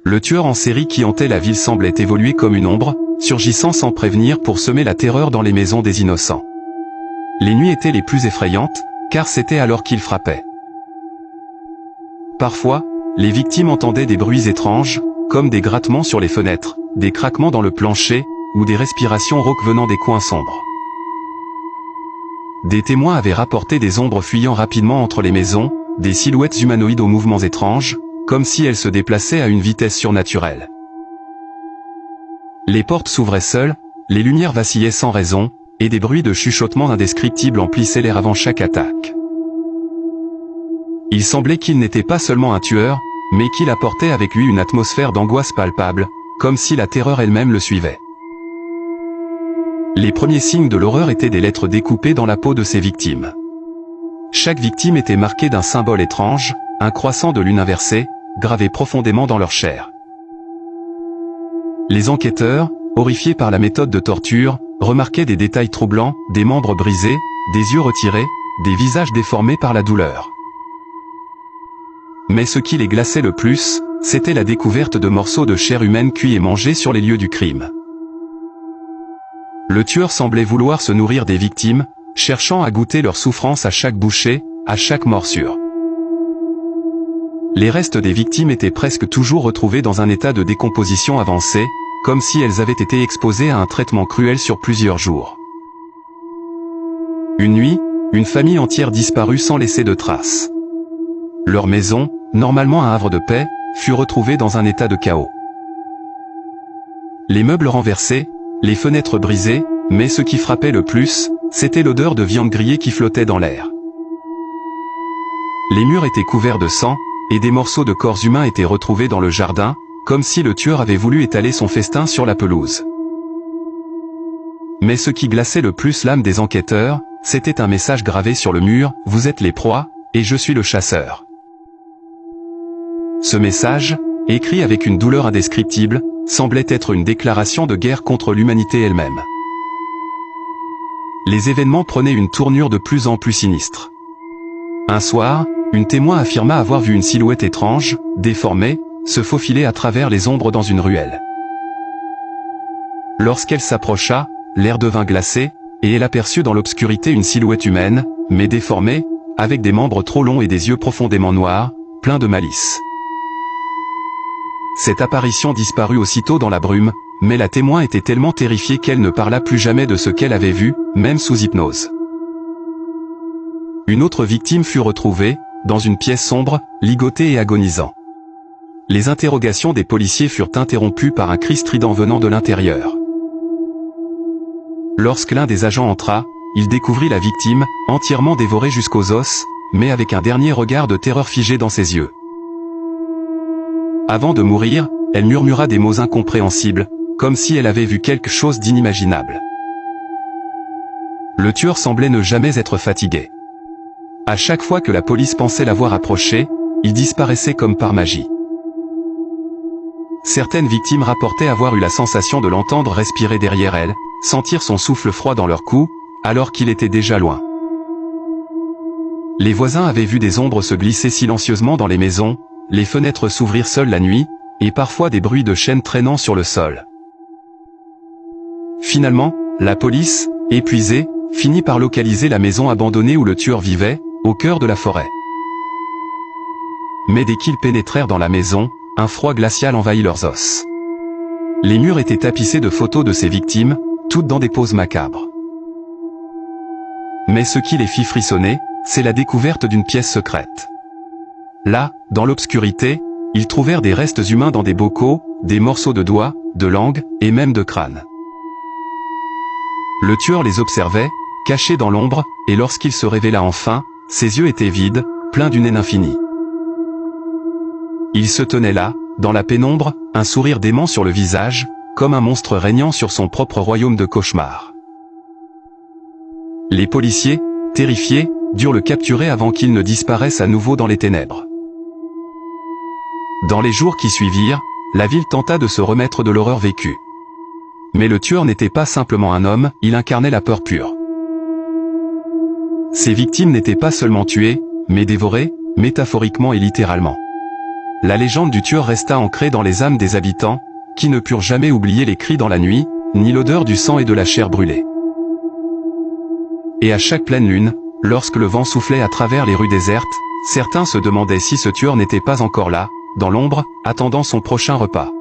Le tueur en série qui hantait la ville semblait évoluer comme une ombre, surgissant sans prévenir pour semer la terreur dans les maisons des innocents. Les nuits étaient les plus effrayantes, car c'était alors qu'il frappait. Parfois, les victimes entendaient des bruits étranges, comme des grattements sur les fenêtres, des craquements dans le plancher, ou des respirations rauques venant des coins sombres. Des témoins avaient rapporté des ombres fuyant rapidement entre les maisons, des silhouettes humanoïdes aux mouvements étranges, comme si elles se déplaçaient à une vitesse surnaturelle. Les portes s'ouvraient seules, les lumières vacillaient sans raison, et des bruits de chuchotements indescriptibles emplissaient l'air avant chaque attaque. Il semblait qu'il n'était pas seulement un tueur, mais qu'il apportait avec lui une atmosphère d'angoisse palpable, comme si la terreur elle-même le suivait. Les premiers signes de l'horreur étaient des lettres découpées dans la peau de ses victimes. Chaque victime était marquée d'un symbole étrange, un croissant de lune inversé, gravé profondément dans leur chair. Les enquêteurs, horrifiés par la méthode de torture, remarquaient des détails troublants, des membres brisés, des yeux retirés, des visages déformés par la douleur. Mais ce qui les glaçait le plus, c'était la découverte de morceaux de chair humaine cuits et mangés sur les lieux du crime. Le tueur semblait vouloir se nourrir des victimes, cherchant à goûter leur souffrance à chaque bouchée, à chaque morsure. Les restes des victimes étaient presque toujours retrouvés dans un état de décomposition avancée, comme si elles avaient été exposées à un traitement cruel sur plusieurs jours. Une nuit, une famille entière disparut sans laisser de traces. Leur maison, normalement un havre de paix, fut retrouvée dans un état de chaos. Les meubles renversés, les fenêtres brisées, mais ce qui frappait le plus, c'était l'odeur de viande grillée qui flottait dans l'air. Les murs étaient couverts de sang, et des morceaux de corps humains étaient retrouvés dans le jardin, comme si le tueur avait voulu étaler son festin sur la pelouse. Mais ce qui glaçait le plus l'âme des enquêteurs, c'était un message gravé sur le mur, « Vous êtes les proies, et je suis le chasseur ». Ce message, écrit avec une douleur indescriptible, semblait être une déclaration de guerre contre l'humanité elle-même. Les événements prenaient une tournure de plus en plus sinistre. Un soir, une témoin affirma avoir vu une silhouette étrange, déformée, se faufiler à travers les ombres dans une ruelle. Lorsqu'elle s'approcha, l'air devint glacé, et elle aperçut dans l'obscurité une silhouette humaine, mais déformée, avec des membres trop longs et des yeux profondément noirs, pleins de malice. Cette apparition disparut aussitôt dans la brume, mais la témoin était tellement terrifiée qu'elle ne parla plus jamais de ce qu'elle avait vu, même sous hypnose. Une autre victime fut retrouvée, dans une pièce sombre, ligotée et agonisant. Les interrogations des policiers furent interrompues par un cri strident venant de l'intérieur. Lorsque l'un des agents entra, il découvrit la victime, entièrement dévorée jusqu'aux os, mais avec un dernier regard de terreur figé dans ses yeux. Avant de mourir, elle murmura des mots incompréhensibles, comme si elle avait vu quelque chose d'inimaginable. Le tueur semblait ne jamais être fatigué. À chaque fois que la police pensait l'avoir approché, il disparaissait comme par magie. Certaines victimes rapportaient avoir eu la sensation de l'entendre respirer derrière elles, sentir son souffle froid dans leur cou, alors qu'il était déjà loin. Les voisins avaient vu des ombres se glisser silencieusement dans les maisons, les fenêtres s'ouvrir seules la nuit, et parfois des bruits de chaînes traînant sur le sol. Finalement, la police, épuisée, finit par localiser la maison abandonnée où le tueur vivait, au cœur de la forêt. Mais dès qu'ils pénétrèrent dans la maison, un froid glacial envahit leurs os. Les murs étaient tapissés de photos de ces victimes, toutes dans des poses macabres. Mais ce qui les fit frissonner, c'est la découverte d'une pièce secrète. Là, dans l'obscurité, ils trouvèrent des restes humains dans des bocaux, des morceaux de doigts, de langue, et même de crâne. Le tueur les observait, caché dans l'ombre, et lorsqu'il se révéla enfin, ses yeux étaient vides, pleins d'une haine infinie. Il se tenait là, dans la pénombre, un sourire dément sur le visage, comme un monstre régnant sur son propre royaume de cauchemar. Les policiers, terrifiés, durent le capturer avant qu'il ne disparaisse à nouveau dans les ténèbres. Dans les jours qui suivirent, la ville tenta de se remettre de l'horreur vécue. Mais le tueur n'était pas simplement un homme, il incarnait la peur pure. Ses victimes n'étaient pas seulement tuées, mais dévorées, métaphoriquement et littéralement. la légende du tueur resta ancrée dans les âmes des habitants, qui ne purent jamais oublier les cris dans la nuit, ni l'odeur du sang et de la chair brûlée. Et à chaque pleine lune, lorsque le vent soufflait à travers les rues désertes, certains se demandaient si ce tueur n'était pas encore là, dans l'ombre, attendant son prochain repas.